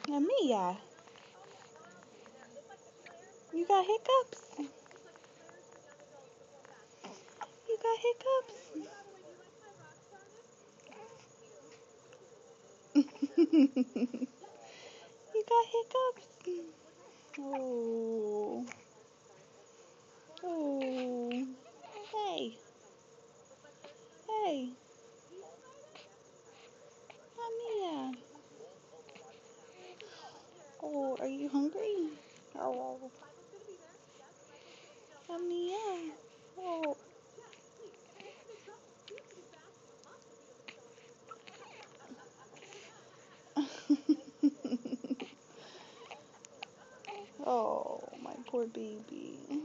Mia, you got hiccups? You got hiccups? You got hiccups? Oh, oh, hey, hey, Mia. Oh, are you hungry? Oh, Mia. Oh, oh, my poor baby.